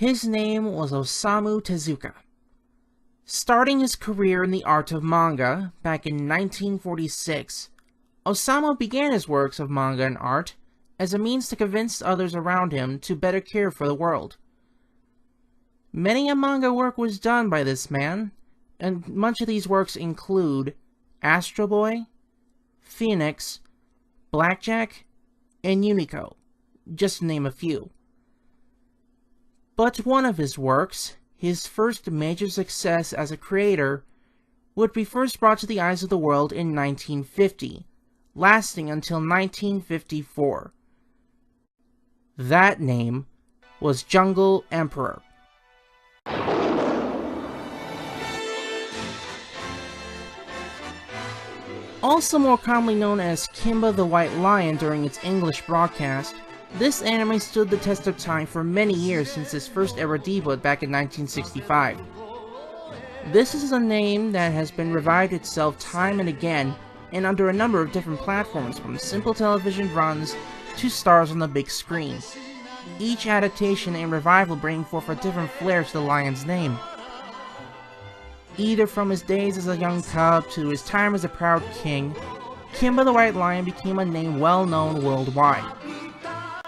His name was Osamu Tezuka. Starting his career in the art of manga back in 1946, Osamu began his works of manga and art as a means to convince others around him to better care for the world. Many a manga work was done by this man, and much of these works include Astro Boy, Phoenix, Blackjack, and Unico, just to name a few. But one of his works, his first major success as a creator, would be first brought to the eyes of the world in 1950, lasting until 1954. That name was Jungle Emperor. Also more commonly known as Kimba the White Lion during its English broadcast, this anime stood the test of time for many years since its first ever debut back in 1965. This is a name that has been revived itself time and again, and under a number of different platforms, from simple television runs to stars on the big screen. Each adaptation and revival bringing forth a different flair to the lion's name. Either from his days as a young cub to his time as a proud king, Kimba the White Lion became a name well known worldwide.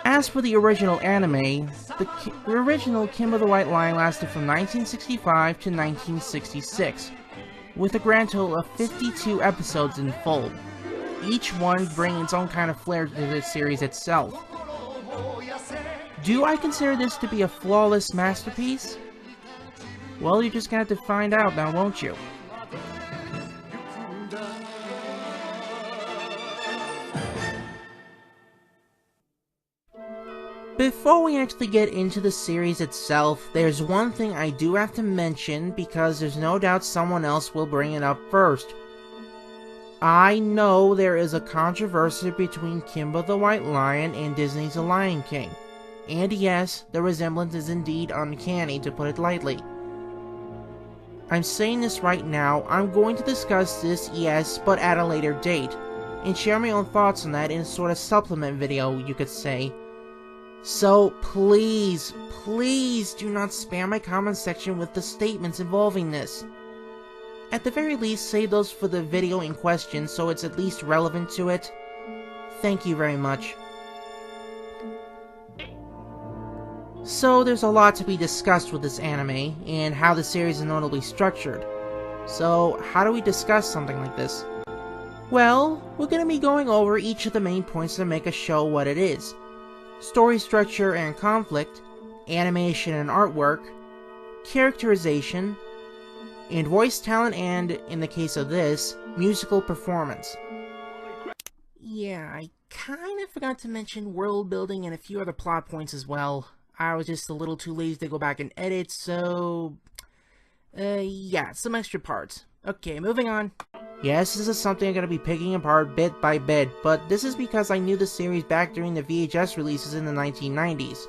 As for the original anime, the original Kimba the White Lion lasted from 1965 to 1966, with a grand total of 52 episodes in full, each one bringing its own kind of flair to the series itself. Do I consider this to be a flawless masterpiece? Well, you're just gonna have to find out now, won't you? Before we actually get into the series itself, there's one thing I do have to mention because there's no doubt someone else will bring it up first. I know there is a controversy between Kimba the White Lion and Disney's The Lion King. And yes, the resemblance is indeed uncanny, to put it lightly. I'm saying this right now, I'm going to discuss this, yes, but at a later date, and share my own thoughts on that in a sort of supplement video, you could say. So please, please do not spam my comment section with the statements involving this. At the very least, save those for the video in question so it's at least relevant to it. Thank you very much. So there's a lot to be discussed with this anime, and how the series is notably structured. So how do we discuss something like this? Well, we're going to be going over each of the main points that make a show what it is. Story structure and conflict, animation and artwork, characterization, and voice talent and, in the case of this, musical performance. Yeah, I kinda forgot to mention world building and a few other plot points as well. I was just a little too lazy to go back and edit, so... yeah, some extra parts. Okay, moving on. Yes, this is something I'm going to be picking apart bit by bit, but this is because I knew the series back during the VHS releases in the 1990s.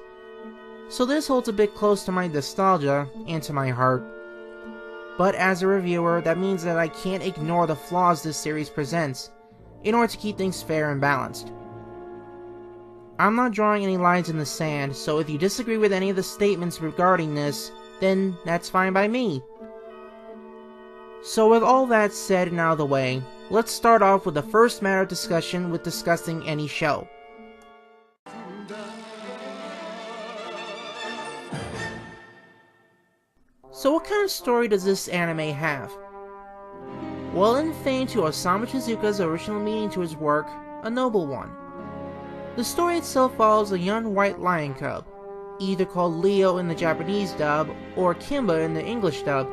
So this holds a bit close to my nostalgia and to my heart. But as a reviewer, that means that I can't ignore the flaws this series presents, in order to keep things fair and balanced. I'm not drawing any lines in the sand, so if you disagree with any of the statements regarding this, then that's fine by me. So with all that said and out of the way, let's start off with the first matter of discussion with discussing any show. So what kind of story does this anime have? Well, in fame to Osamu Tezuka's original meaning to his work, a noble one. The story itself follows a young white lion cub, either called Leo in the Japanese dub or Kimba in the English dub,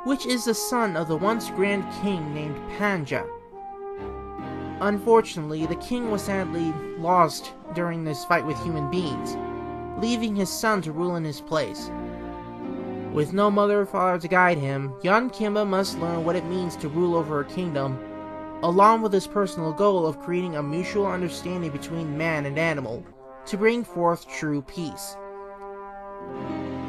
which is the son of the once grand king named Panja. Unfortunately, the king was sadly lost during this fight with human beings, leaving his son to rule in his place. With no mother or father to guide him, young Kimba must learn what it means to rule over a kingdom, along with his personal goal of creating a mutual understanding between man and animal, to bring forth true peace.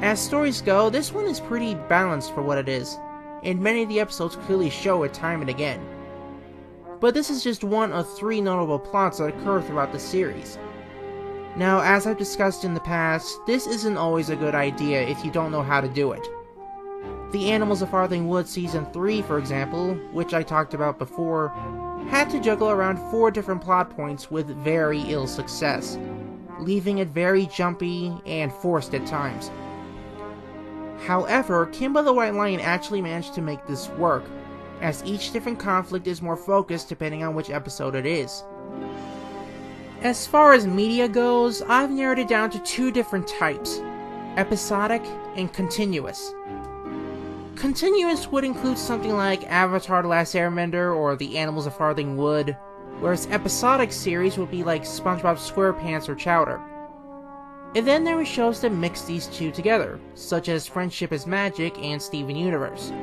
As stories go, this one is pretty balanced for what it is, and many of the episodes clearly show it time and again. But this is just one of 3 notable plots that occur throughout the series. Now, as I've discussed in the past, this isn't always a good idea if you don't know how to do it. The Animals of Farthing Wood Season 3, for example, which I talked about before, had to juggle around 4 different plot points with very ill success, leaving it very jumpy and forced at times. However, Kimba the White Lion actually managed to make this work, as each different conflict is more focused depending on which episode it is. As far as media goes, I've narrowed it down to 2 different types: episodic and continuous. Continuous would include something like Avatar: The Last Airbender or The Animals of Farthing Wood, whereas episodic series would be like SpongeBob SquarePants or Chowder. And then there are shows that mix these 2 together, such as Friendship is Magic and Steven Universe.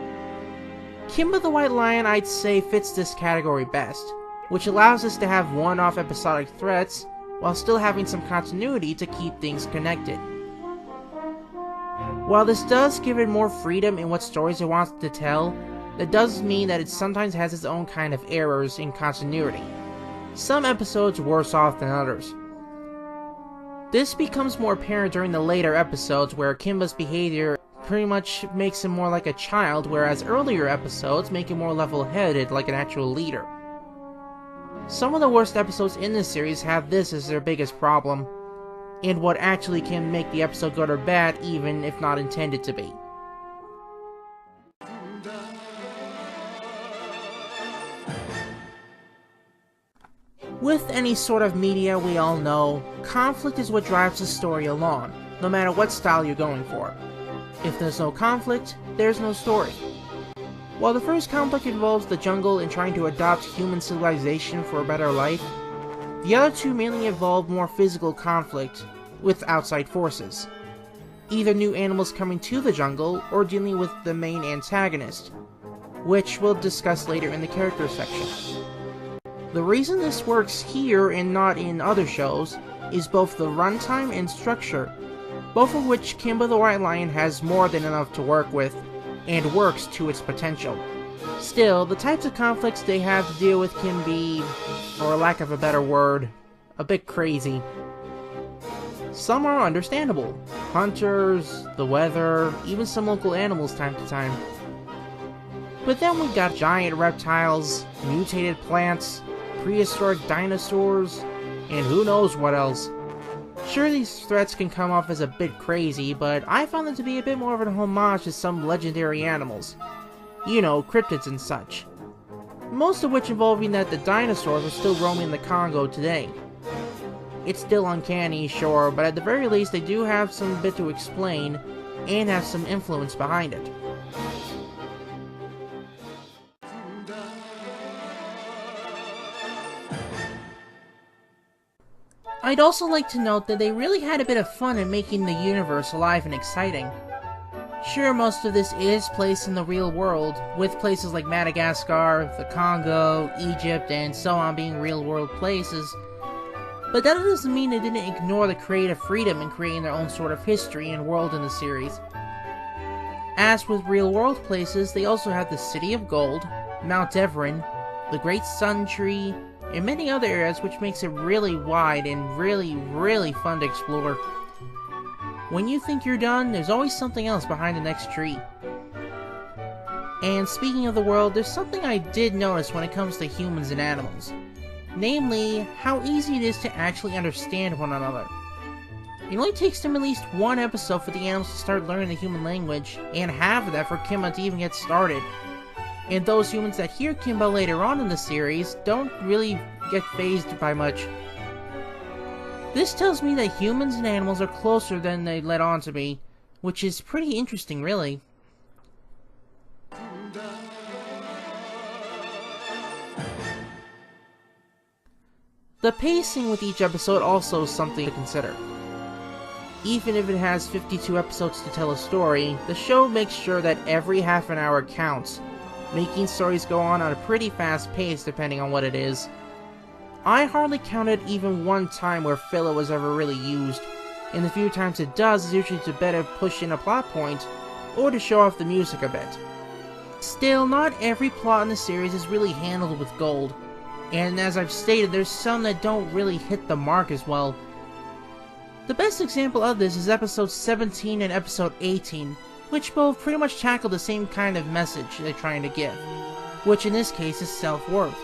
Kimba the White Lion, I'd say, fits this category best, which allows us to have one-off episodic threats while still having some continuity to keep things connected. While this does give it more freedom in what stories it wants to tell, that does mean that it sometimes has its own kind of errors in continuity. Some episodes worse off than others. This becomes more apparent during the later episodes where Kimba's behavior pretty much makes him more like a child, whereas earlier episodes make him more level-headed like an actual leader. Some of the worst episodes in this series have this as their biggest problem, and what actually can make the episode good or bad even if not intended to be. With any sort of media, we all know, conflict is what drives the story along, no matter what style you're going for. If there's no conflict, there's no story. While the first conflict involves the jungle and trying to adopt human civilization for a better life, the other 2 mainly involve more physical conflict with outside forces. Either new animals coming to the jungle, or dealing with the main antagonist, which we'll discuss later in the character section. The reason this works here and not in other shows is both the runtime and structure, both of which Kimba the White Lion has more than enough to work with, and works to its potential. Still, the types of conflicts they have to deal with can be, for lack of a better word, a bit crazy. Some are understandable. Hunters, the weather, even some local animals time to time. But then we got giant reptiles, mutated plants, prehistoric dinosaurs, and who knows what else. Sure, these threats can come off as a bit crazy, but I found them to be a bit more of an homage to some legendary animals. You know, cryptids and such. Most of which involving that the dinosaurs are still roaming the Congo today. It's still uncanny, sure, but at the very least they do have some bit to explain, and have some influence behind it. I'd also like to note that they really had a bit of fun in making the universe alive and exciting. Sure, most of this is placed in the real world, with places like Madagascar, the Congo, Egypt, and so on being real-world places, but that doesn't mean they didn't ignore the creative freedom in creating their own sort of history and world in the series. As with real-world places, they also have the City of Gold, Mount Everin, the Great Sun Tree, and many other areas, which makes it really wide and really fun to explore. When you think you're done, there's always something else behind the next tree. And speaking of the world, there's something I did notice when it comes to humans and animals. Namely, how easy it is to actually understand one another. It only takes them at least 1 episode for the animals to start learning the human language, and half of that for Kimba to even get started. And those humans that hear Kimba later on in the series don't really get fazed by much. This tells me that humans and animals are closer than they let on to be, which is pretty interesting, really. The pacing with each episode also is something to consider. Even if it has 52 episodes to tell a story, the show makes sure that every half an hour counts, making stories go on a pretty fast pace depending on what it is. I hardly counted even one time where filler was ever really used, and the few times it does is usually to better push in a plot point, or to show off the music a bit. Still, not every plot in the series is really handled with gold, and as I've stated, there's some that don't really hit the mark as well. The best example of this is episode 17 and episode 18, which both pretty much tackle the same kind of message they're trying to give, which in this case is self-worth.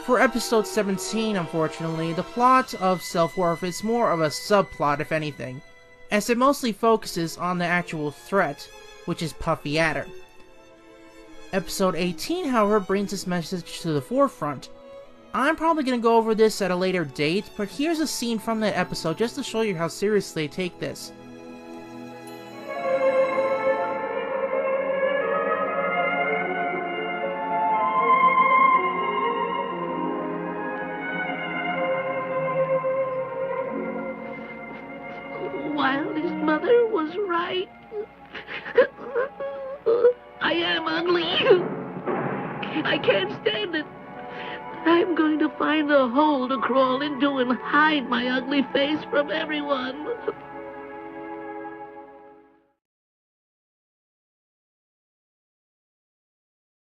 For episode 17, unfortunately, the plot of self-worth is more of a subplot if anything, as it mostly focuses on the actual threat, which is Puffy Adder. Episode 18, however, brings this message to the forefront. I'm probably going to go over this at a later date, but here's a scene from that episode just to show you how seriously they take this. Wiley's mother was right. I am ugly. I can't stand it. I'm going to find a hole to crawl into and hide my ugly face from everyone.